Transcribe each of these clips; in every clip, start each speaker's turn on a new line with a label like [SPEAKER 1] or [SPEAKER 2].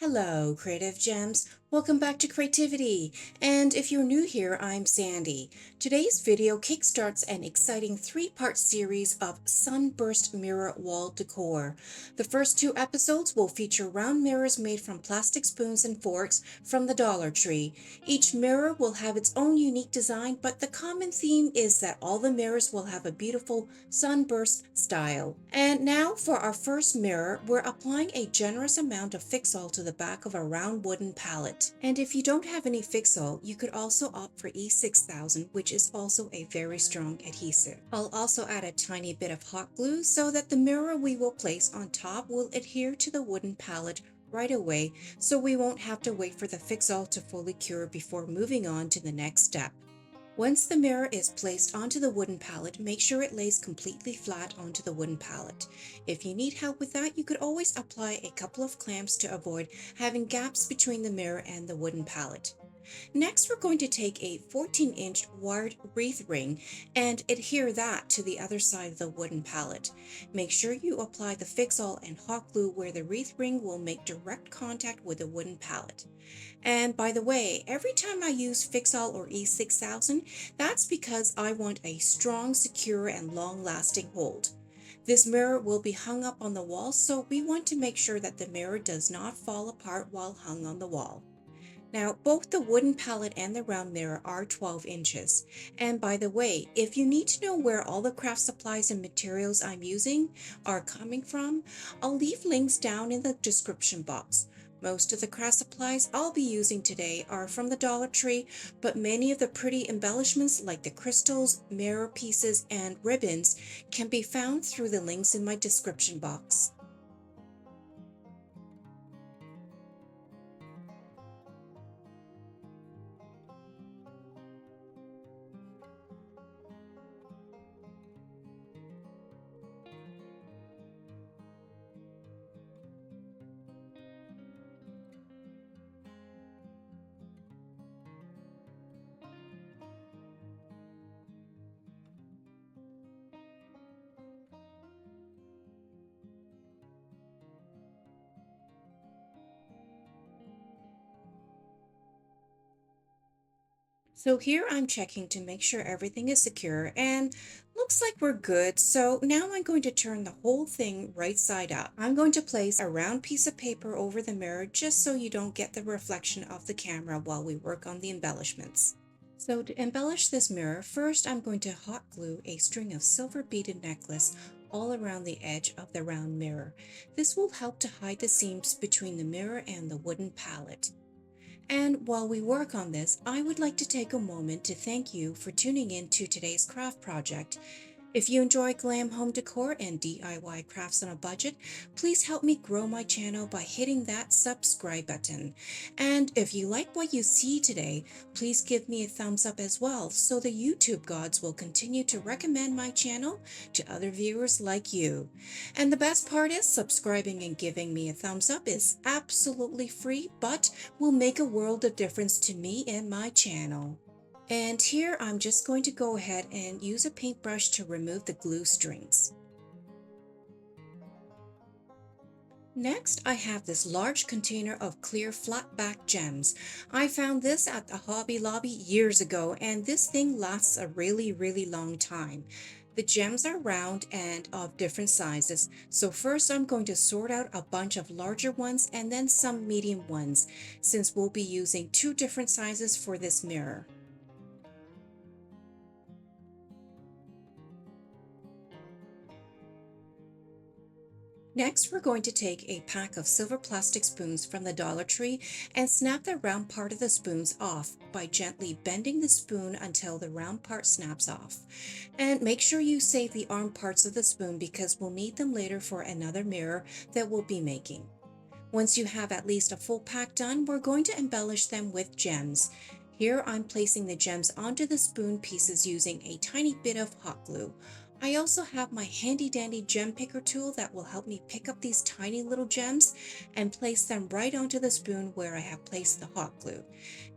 [SPEAKER 1] Hello, Creative Gems. Welcome back to Creativity. And if you're new here, I'm Sandy. Today's video kickstarts an exciting three-part series of Sunburst mirror wall decor. The first two episodes will feature round mirrors made from plastic spoons and forks from the Dollar Tree. Each mirror will have its own unique design, but the common theme is that all the mirrors will have a beautiful sunburst style. And now for our first mirror, we're applying a generous amount of fix-all to the back of a round wooden palette. And if you don't have any fix-all, you could also opt for E6000, which is also a very strong adhesive. I'll also add a tiny bit of hot glue so that the mirror we will place on top will adhere to the wooden palette right away, so we won't have to wait for the fix-all to fully cure before moving on to the next step. Once the mirror is placed onto the wooden palette, make sure it lays completely flat onto the wooden palette. If you need help with that, you could always apply a couple of clamps to avoid having gaps between the mirror and the wooden palette. Next, we're going to take a 14-inch wired wreath ring and adhere that to the other side of the wooden palette. Make sure you apply the fix-all and hot glue where the wreath ring will make direct contact with the wooden palette. And by the way, every time I use fix-all or E6000, that's because I want a strong, secure, and long-lasting hold. This mirror will be hung up on the wall, so we want to make sure that the mirror does not fall apart while hung on the wall. Now, both the wooden palette and the round mirror are 12 inches. And by the way, if you need to know where all the craft supplies and materials I'm using are coming from, I'll leave links down in the description box. Most of the craft supplies I'll be using today are from the Dollar Tree, but many of the pretty embellishments like the crystals, mirror pieces, and ribbons can be found through the links in my description box. So here I'm checking to make sure everything is secure and looks like we're good. So now I'm going to turn the whole thing right side up. I'm going to place a round piece of paper over the mirror just so you don't get the reflection of the camera while we work on the embellishments. So to embellish this mirror, first I'm going to hot glue a string of silver beaded necklace all around the edge of the round mirror. This will help to hide the seams between the mirror and the wooden palette. And while we work on this, I would like to take a moment to thank you for tuning in to today's craft project. If you enjoy glam home decor and DIY crafts on a budget, please help me grow my channel by hitting that subscribe button. And if you like what you see today, please give me a thumbs up as well so the YouTube gods will continue to recommend my channel to other viewers like you. And the best part is subscribing and giving me a thumbs up is absolutely free, but will make a world of difference to me and my channel. And here I'm just going to go ahead and use a paintbrush to remove the glue strings. Next, I have this large container of clear flat back gems. I found this at the Hobby Lobby years ago, and this thing lasts a really long time. The gems are round and of different sizes, so first I'm going to sort out a bunch of larger ones and then some medium ones, since we'll be using two different sizes for this mirror. Next, we're going to take a pack of silver plastic spoons from the Dollar Tree and snap the round part of the spoons off by gently bending the spoon until the round part snaps off. And make sure you save the arm parts of the spoon because we'll need them later for another mirror that we'll be making. Once you have at least a full pack done, we're going to embellish them with gems. Here I'm placing the gems onto the spoon pieces using a tiny bit of hot glue. I also have my handy dandy gem picker tool that will help me pick up these tiny little gems and place them right onto the spoon where I have placed the hot glue.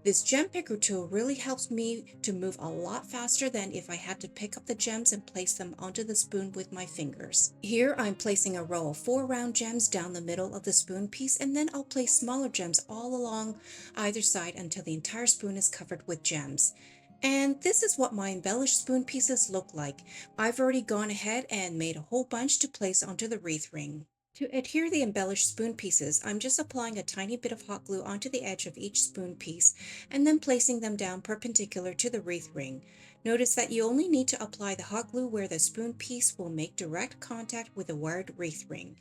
[SPEAKER 1] This gem picker tool really helps me to move a lot faster than if I had to pick up the gems and place them onto the spoon with my fingers. Here I'm placing a row of 4 round gems down the middle of the spoon piece, and then I'll place smaller gems all along either side until the entire spoon is covered with gems. And this is what my embellished spoon pieces look like. I've already gone ahead and made a whole bunch to place onto the wreath ring. To adhere the embellished spoon pieces, I'm just applying a tiny bit of hot glue onto the edge of each spoon piece and then placing them down perpendicular to the wreath ring. Notice that you only need to apply the hot glue where the spoon piece will make direct contact with the wired wreath ring.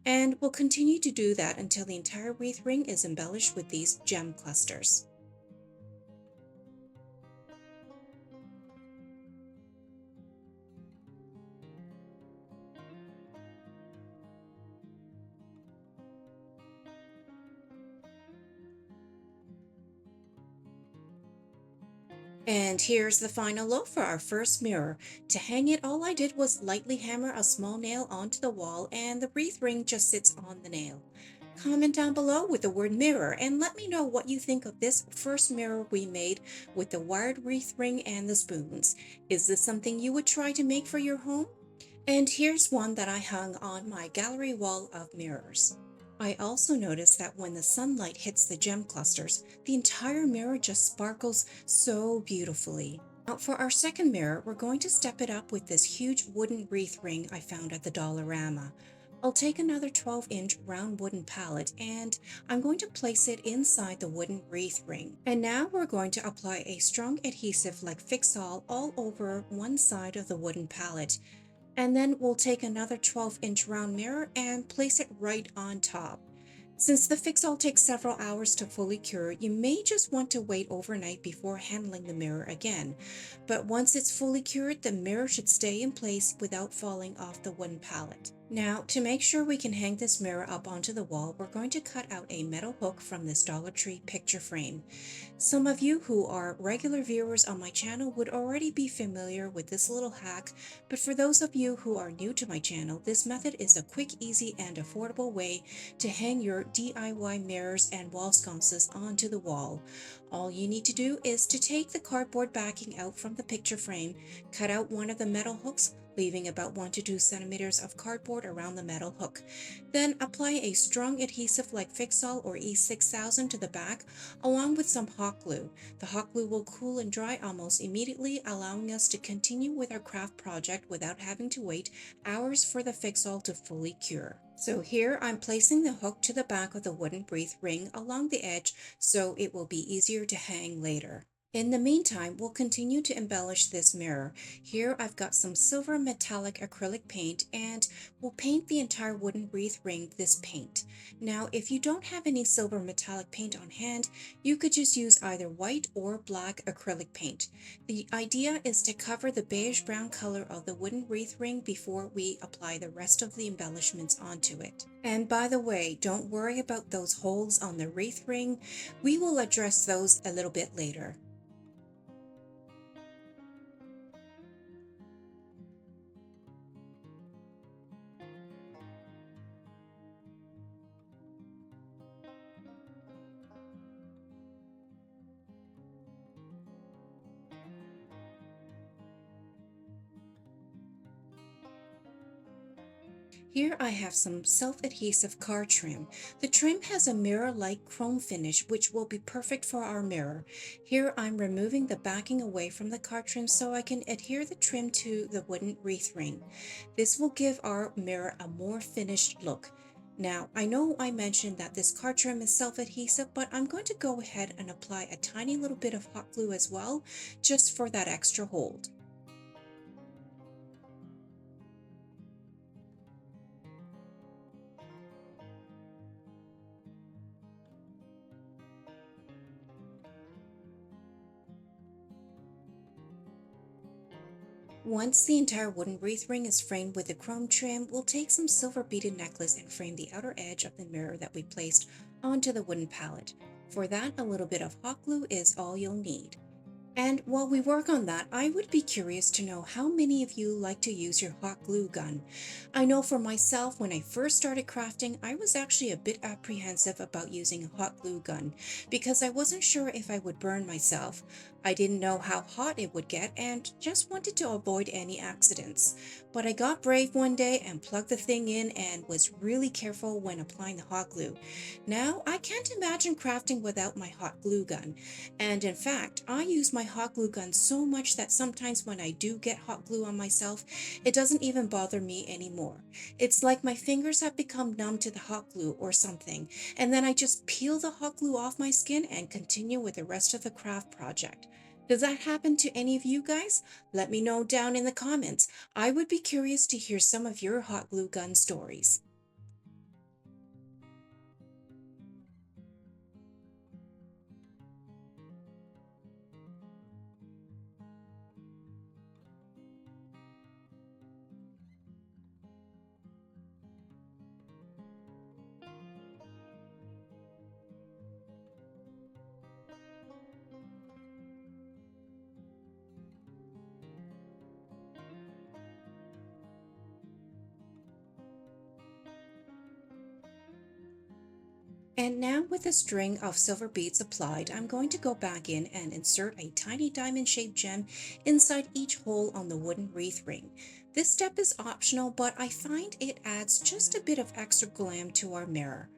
[SPEAKER 1] And we'll continue to do that until the entire wreath ring is embellished with these gem clusters. And here's the final look for our first mirror. To hang it, all I did was lightly hammer a small nail onto the wall and the wreath ring just sits on the nail. Comment down below with the word mirror and let me know what you think of this first mirror we made with the wired wreath ring and the spoons. Is this something you would try to make for your home? And here's one that I hung on my gallery wall of mirrors. I also noticed that when the sunlight hits the gem clusters, the entire mirror just sparkles so beautifully. Now for our second mirror, we're going to step it up with this huge wooden wreath ring I found at the Dollarama. I'll take another 12-inch round wooden pallet and I'm going to place it inside the wooden wreath ring. And now we're going to apply a strong adhesive like Fix-All all over one side of the wooden pallet. And then we'll take another 12-inch round mirror and place it right on top. Since the fix-all takes several hours to fully cure, you may just want to wait overnight before handling the mirror again. But once it's fully cured, the mirror should stay in place without falling off the wooden pallet. Now, to make sure we can hang this mirror up onto the wall, we're going to cut out a metal hook from this Dollar Tree picture frame. Some of you who are regular viewers on my channel would already be familiar with this little hack, but for those of you who are new to my channel, this method is a quick, easy, and affordable way to hang your DIY mirrors and wall sconces onto the wall. All you need to do is to take the cardboard backing out from the picture frame, cut out one of the metal hooks, leaving about 1 to 2 centimeters of cardboard around the metal hook. Then apply a strong adhesive like Fix-All or E6000 to the back, along with some hot glue. The hot glue will cool and dry almost immediately, allowing us to continue with our craft project without having to wait hours for the Fix-All to fully cure. So here I'm placing the hook to the back of the wooden wreath ring along the edge so it will be easier to hang later. In the meantime, we'll continue to embellish this mirror. Here I've got some silver metallic acrylic paint and we'll paint the entire wooden wreath ring this paint. Now, if you don't have any silver metallic paint on hand, you could just use either white or black acrylic paint. The idea is to cover the beige brown color of the wooden wreath ring before we apply the rest of the embellishments onto it. And by the way, don't worry about those holes on the wreath ring. We will address those a little bit later. Here I have some self-adhesive car trim. The trim has a mirror-like chrome finish which will be perfect for our mirror. Here I'm removing the backing away from the car trim so I can adhere the trim to the wooden wreath ring. This will give our mirror a more finished look. Now, I know I mentioned that this car trim is self-adhesive, but I'm going to go ahead and apply a tiny little bit of hot glue as well, just for that extra hold. Once the entire wooden wreath ring is framed with the chrome trim, we'll take some silver beaded necklace and frame the outer edge of the mirror that we placed onto the wooden pallet. For that, a little bit of hot glue is all you'll need. And while we work on that, I would be curious to know how many of you like to use your hot glue gun. I know for myself, when I first started crafting, I was actually a bit apprehensive about using a hot glue gun because I wasn't sure if I would burn myself. I didn't know how hot it would get and just wanted to avoid any accidents. But I got brave one day and plugged the thing in and was really careful when applying the hot glue. Now, I can't imagine crafting without my hot glue gun. And in fact, I use my hot glue gun so much that sometimes when I do get hot glue on myself, it doesn't even bother me anymore. It's like my fingers have become numb to the hot glue or something, and then I just peel the hot glue off my skin and continue with the rest of the craft project. Does that happen to any of you guys? Let me know down in the comments. I would be curious to hear some of your hot glue gun stories. And now with a string of silver beads applied, I'm going to go back in and insert a tiny diamond-shaped gem inside each hole on the wooden wreath ring. This step is optional, but I find it adds just a bit of extra glam to our mirror.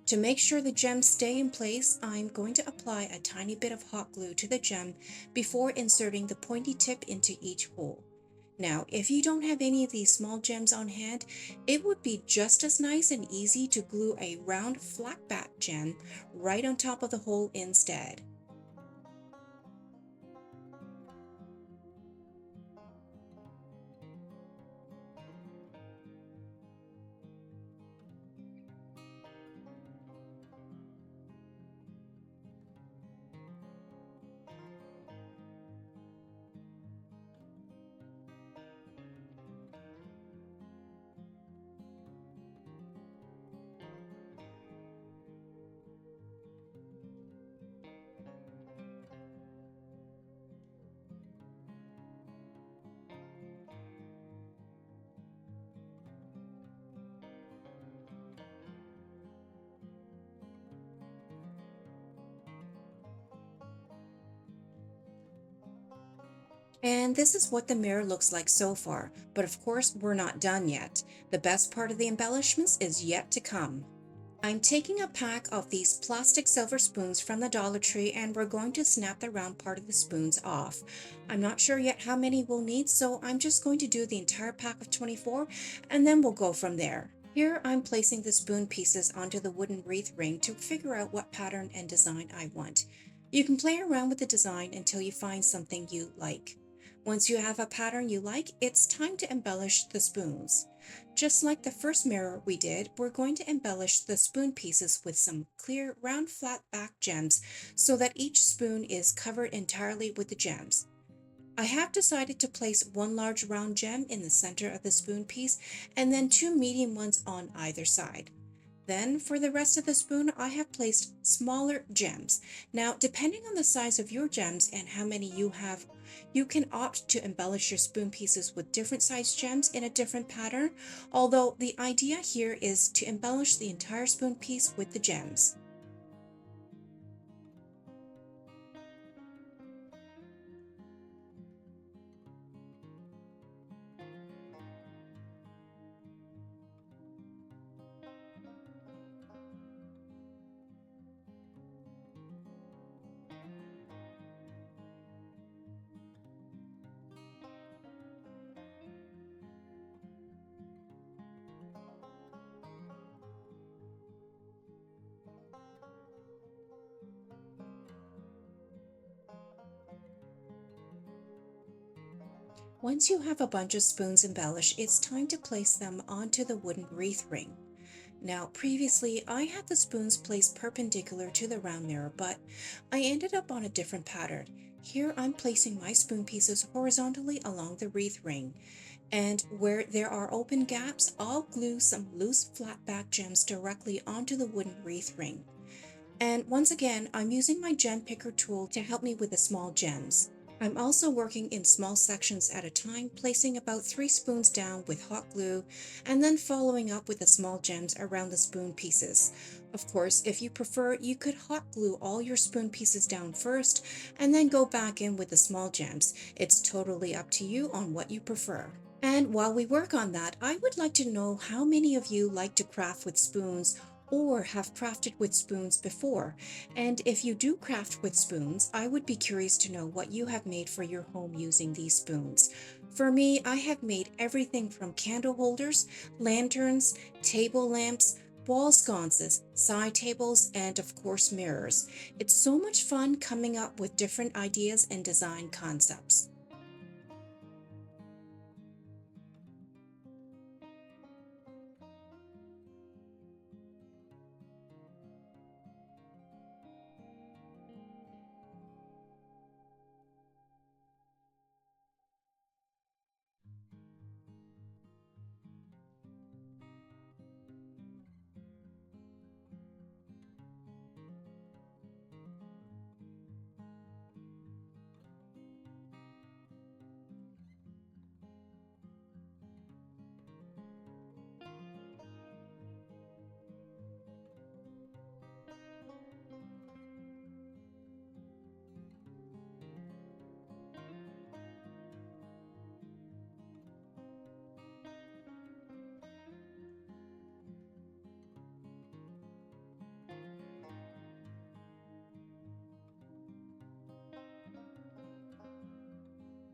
[SPEAKER 1] To make sure the gems stay in place, I'm going to apply a tiny bit of hot glue to the gem before inserting the pointy tip into each hole. Now, if you don't have any of these small gems on hand, it would be just as nice and easy to glue a round flat back gem right on top of the hole instead. And this is what the mirror looks like so far, but of course we're not done yet. The best part of the embellishments is yet to come. I'm taking a pack of these plastic silver spoons from the Dollar Tree and we're going to snap the round part of the spoons off. I'm not sure yet how many we'll need, so I'm just going to do the entire pack of 24 and then we'll go from there. Here I'm placing the spoon pieces onto the wooden wreath ring to figure out what pattern and design I want. You can play around with the design until you find something you like. Once you have a pattern you like, it's time to embellish the spoons. Just like the first mirror we did, we're going to embellish the spoon pieces with some clear round flat back gems so that each spoon is covered entirely with the gems. I have decided to place one large round gem in the center of the spoon piece and then two medium ones on either side. Then for the rest of the spoon, I have placed smaller gems. Now, depending on the size of your gems and how many you have, you can opt to embellish your spoon pieces with different size gems in a different pattern, although the idea here is to embellish the entire spoon piece with the gems. Once you have a bunch of spoons embellished, it's time to place them onto the wooden wreath ring. Now, previously I had the spoons placed perpendicular to the round mirror, but I ended up on a different pattern. Here I'm placing my spoon pieces horizontally along the wreath ring, and where there are open gaps, I'll glue some loose flat back gems directly onto the wooden wreath ring. And once again, I'm using my gem picker tool to help me with the small gems. I'm also working in small sections at a time, placing about 3 spoons down with hot glue and then following up with the small gems around the spoon pieces. Of course, if you prefer, you could hot glue all your spoon pieces down first and then go back in with the small gems. It's totally up to you on what you prefer. And while we work on that, I would like to know how many of you like to craft with spoons or have crafted with spoons before. And if you do craft with spoons, I would be curious to know what you have made for your home using these spoons. For me, I have made everything from candle holders, lanterns, table lamps, wall sconces, side tables, and of course mirrors. It's so much fun coming up with different ideas and design concepts.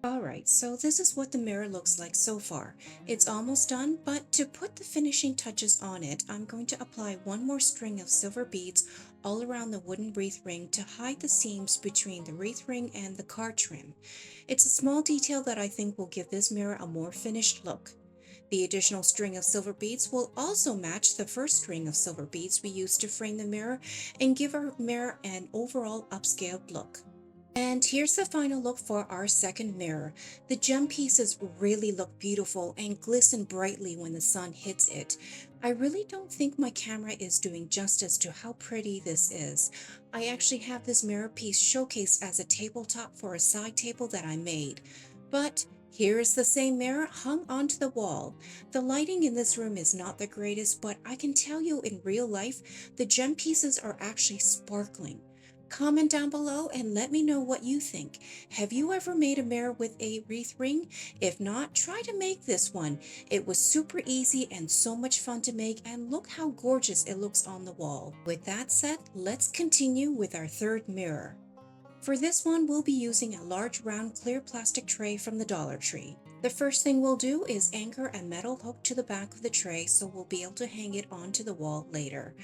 [SPEAKER 1] Alright, so this is what the mirror looks like so far. It's almost done, but to put the finishing touches on it, I'm going to apply one more string of silver beads all around the wooden wreath ring to hide the seams between the wreath ring and the card trim. It's a small detail that I think will give this mirror a more finished look. The additional string of silver beads will also match the first string of silver beads we used to frame the mirror and give our mirror an overall upscaled look. And here's the final look for our second mirror. The gem pieces really look beautiful and glisten brightly when the sun hits it. I really don't think my camera is doing justice to how pretty this is. I actually have this mirror piece showcased as a tabletop for a side table that I made. But here is the same mirror hung onto the wall. The lighting in this room is not the greatest, but I can tell you in real life, the gem pieces are actually sparkling. Comment down below and let me know what you think. Have you ever made a mirror with a wreath ring? If not, try to make this one. It was super easy and so much fun to make, and look how gorgeous it looks on the wall. With that said, let's continue with our third mirror. For this one, we'll be using a large round clear plastic tray from the Dollar Tree. The first thing we'll do is anchor a metal hook to the back of the tray so we'll be able to hang it onto the wall later.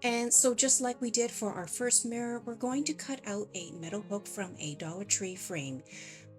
[SPEAKER 1] And so just like we did for our first mirror, we're going to cut out a metal hook from a Dollar Tree frame.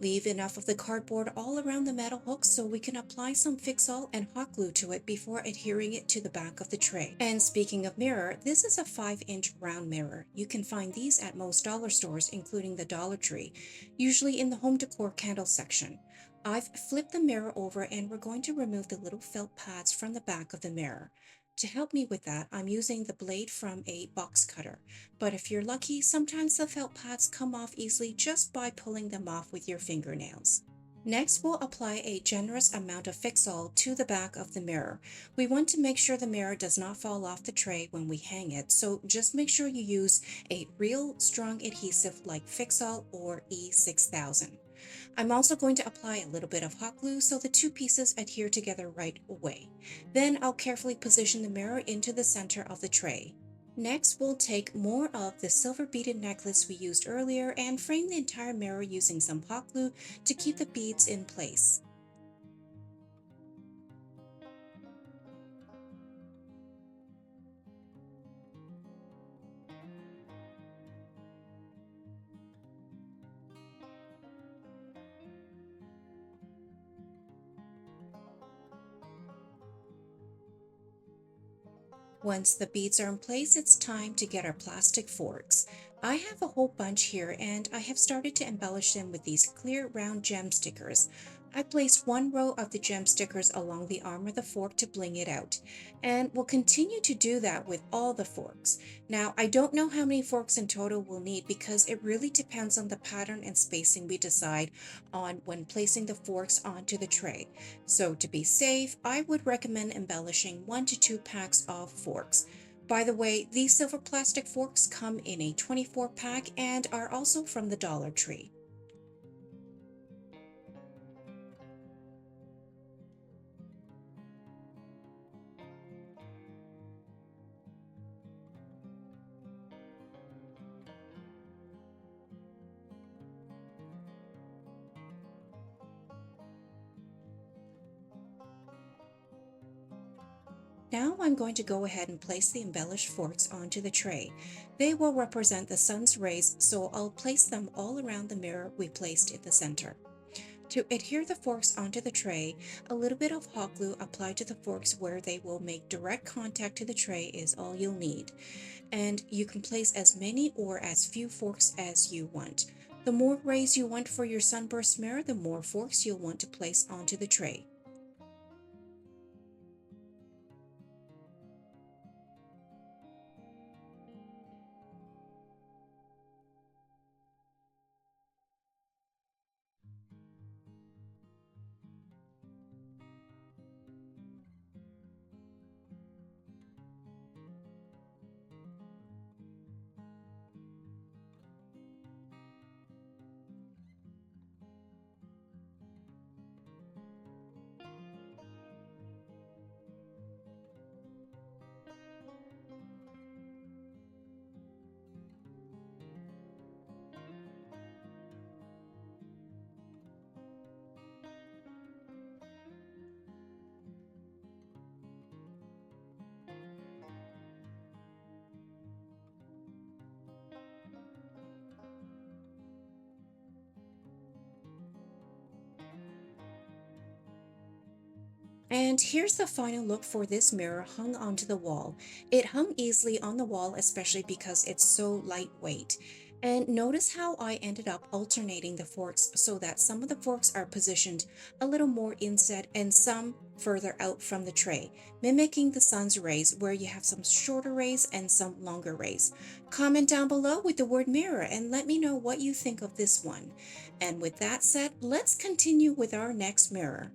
[SPEAKER 1] Leave enough of the cardboard all around the metal hook so we can apply some Fix-All and hot glue to it before adhering it to the back of the tray. And speaking of mirror, this is a 5-inch round mirror. You can find these at most dollar stores, including the Dollar Tree, usually in the home decor candle section. I've flipped the mirror over and we're going to remove the little felt pads from the back of the mirror. To help me with that, I'm using the blade from a box cutter. But if you're lucky, sometimes the felt pads come off easily just by pulling them off with your fingernails. Next, we'll apply a generous amount of Fix-All to the back of the mirror. We want to make sure the mirror does not fall off the tray when we hang it, so just make sure you use a real strong adhesive like Fix-All or E6000. I'm also going to apply a little bit of hot glue so the two pieces adhere together right away. Then I'll carefully position the mirror into the center of the tray. Next, we'll take more of the silver beaded necklace we used earlier and frame the entire mirror using some hot glue to keep the beads in place. Once the beads are in place, it's time to get our plastic forks. I have a whole bunch here and I have started to embellish them with these clear round gem stickers. I placed one row of the gem stickers along the arm of the fork to bling it out, and will continue to do that with all the forks. Now, I don't know how many forks in total we'll need because it really depends on the pattern and spacing we decide on when placing the forks onto the tray. So to be safe, I would recommend embellishing 1 to 2 packs of forks. By the way, these silver plastic forks come in a 24 pack and are also from the Dollar Tree. Now I'm going to go ahead and place the embellished forks onto the tray. They will represent the sun's rays, so I'll place them all around the mirror we placed in the center. To adhere the forks onto the tray, a little bit of hot glue applied to the forks where they will make direct contact to the tray is all you'll need. And you can place as many or as few forks as you want. The more rays you want for your sunburst mirror, the more forks you'll want to place onto the tray. And here's the final look for this mirror hung onto the wall. It hung easily on the wall, especially because it's so lightweight. And notice how I ended up alternating the forks so that some of the forks are positioned a little more inset and some further out from the tray, mimicking the sun's rays where you have some shorter rays and some longer rays. Comment down below with the word mirror and let me know what you think of this one. And with that said, let's continue with our next mirror.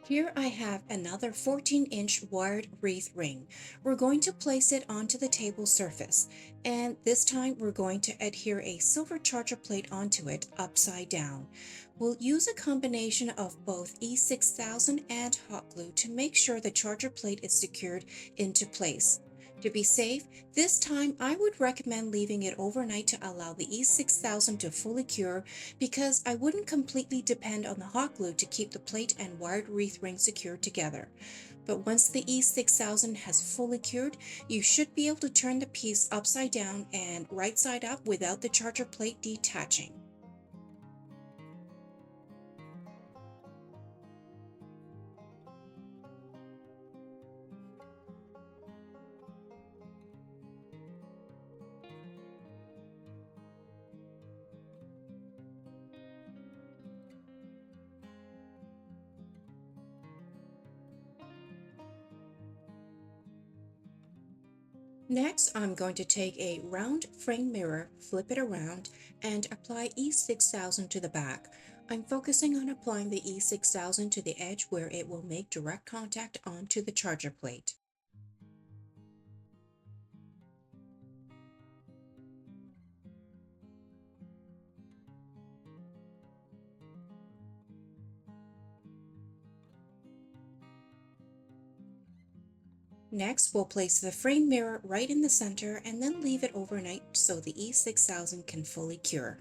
[SPEAKER 1] Here I have another 14-inch wired wreath ring. We're going to place it onto the table surface, and this time we're going to adhere a silver charger plate onto it upside down. We'll use a combination of both E6000 and hot glue to make sure the charger plate is secured into place. To be safe, this time I would recommend leaving it overnight to allow the E6000 to fully cure because I wouldn't completely depend on the hot glue to keep the plate and wired wreath ring secured together. But once the E6000 has fully cured, you should be able to turn the piece upside down and right side up without the charger plate detaching. Next, I'm going to take a round frame mirror, flip it around, and apply E6000 to the back. I'm focusing on applying the E6000 to the edge where it will make direct contact onto the charger plate. Next, we'll place the frame mirror right in the center and then leave it overnight so the E6000 can fully cure.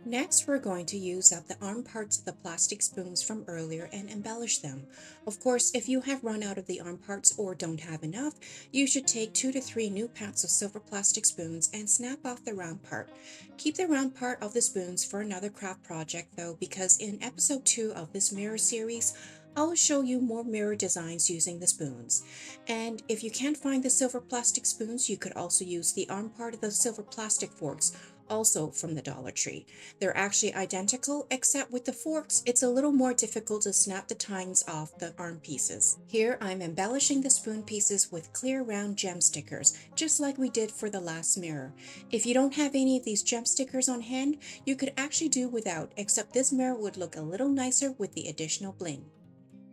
[SPEAKER 1] Next, we're going to use up the arm parts of the plastic spoons from earlier and embellish them. Of course, if you have run out of the arm parts or don't have enough, you should take 2 to 3 new packs of silver plastic spoons and snap off the round part. Keep the round part of the spoons for another craft project though, because in episode 2 of this mirror series, I'll show you more mirror designs using the spoons. And if you can't find the silver plastic spoons, you could also use the arm part of the silver plastic forks, also from the Dollar Tree. They're actually identical, except with the forks, it's a little more difficult to snap the tines off the arm pieces. Here, I'm embellishing the spoon pieces with clear round gem stickers, just like we did for the last mirror. If you don't have any of these gem stickers on hand, you could actually do without, except this mirror would look a little nicer with the additional bling.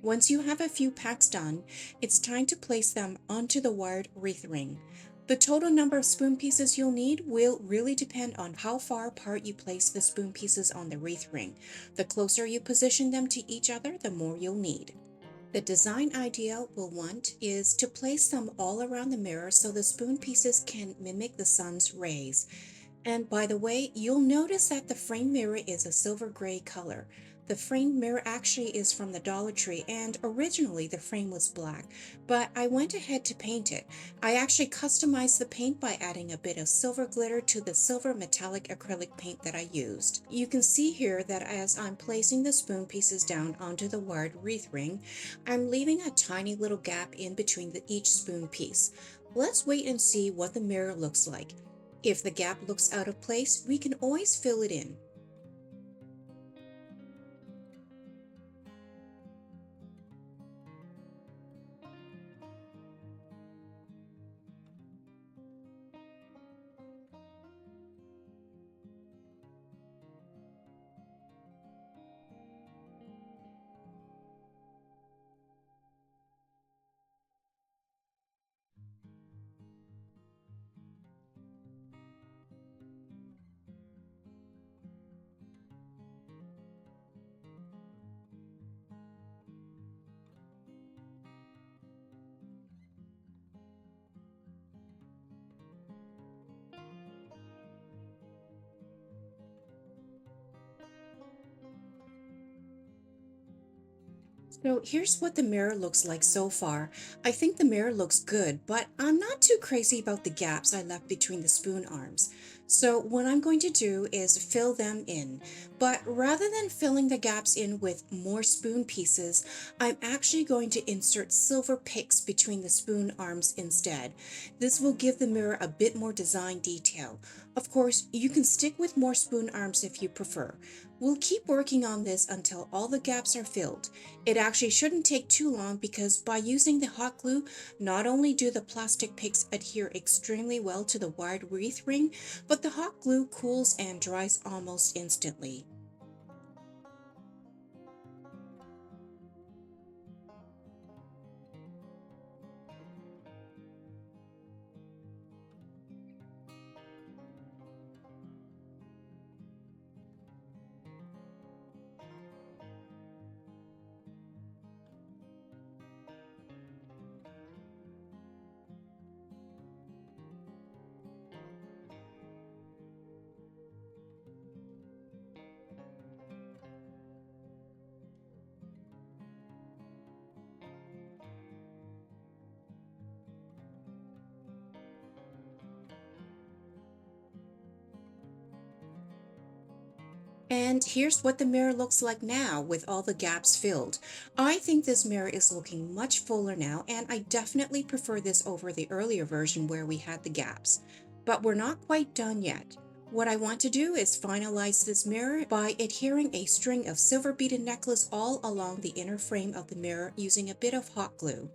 [SPEAKER 1] Once you have a few packs done, it's time to place them onto the wired wreath ring. The total number of spoon pieces you'll need will really depend on how far apart you place the spoon pieces on the wreath ring. The closer you position them to each other, the more you'll need. The design idea we'll want is to place them all around the mirror so the spoon pieces can mimic the sun's rays. And by the way, you'll notice that the frame mirror is a silver gray color. The frame mirror actually is from the Dollar Tree, and originally the frame was black, but I went ahead to paint it. I actually customized the paint by adding a bit of silver glitter to the silver metallic acrylic paint that I used. You can see here that as I'm placing the spoon pieces down onto the wired wreath ring, I'm leaving a tiny little gap in between each spoon piece. Let's wait and see what the mirror looks like. If the gap looks out of place, we can always fill it in. So here's what the mirror looks like so far. I think the mirror looks good, but I'm not too crazy about the gaps I left between the spoon arms. So what I'm going to do is fill them in. But rather than filling the gaps in with more spoon pieces, I'm actually going to insert silver picks between the spoon arms instead. This will give the mirror a bit more design detail. Of course, you can stick with more spoon arms if you prefer. We'll keep working on this until all the gaps are filled. It actually shouldn't take too long because by using the hot glue, not only do the plastic picks adhere extremely well to the wired wreath ring, but the hot glue cools and dries almost instantly. And here's what the mirror looks like now with all the gaps filled. I think this mirror is looking much fuller now, and I definitely prefer this over the earlier version where we had the gaps. But we're not quite done yet. What I want to do is finalize this mirror by adhering a string of silver beaded necklace all along the inner frame of the mirror using a bit of hot glue.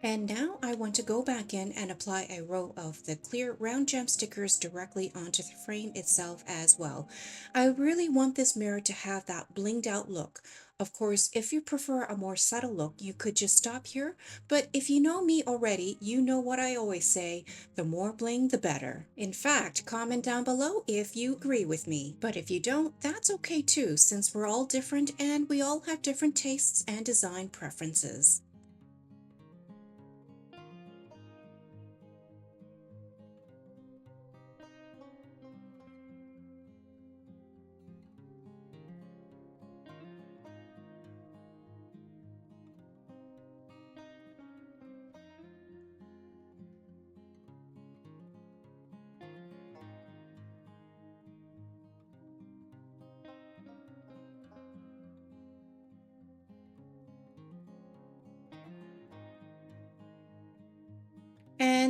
[SPEAKER 1] And now I want to go back in and apply a row of the clear round gem stickers directly onto the frame itself as well. I really want this mirror to have that blinged out look. Of course, if you prefer a more subtle look, you could just stop here, but if you know me already, you know what I always say, the more bling, the better. In fact, comment down below if you agree with me. But if you don't, that's okay too, since we're all different and we all have different tastes and design preferences.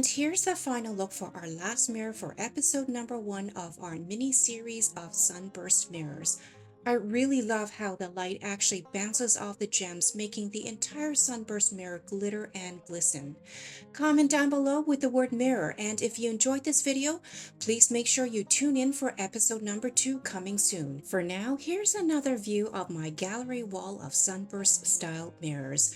[SPEAKER 1] And here's the final look for our last mirror for episode number 1 of our mini series of Sunburst mirrors. I really love how the light actually bounces off the gems, making the entire Sunburst mirror glitter and glisten. Comment down below with the word mirror, and if you enjoyed this video, please make sure you tune in for episode number 2 coming soon. For now, here's another view of my gallery wall of Sunburst style mirrors.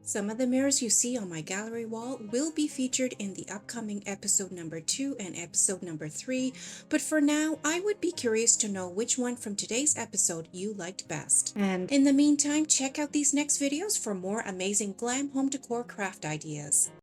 [SPEAKER 1] Some of the mirrors you see on my gallery wall will be featured in the upcoming episode number 2 and episode number 3, but for now, I would be curious to know which one from today's episode you liked best. And in the meantime, check out these next videos for more amazing glam home decor craft ideas.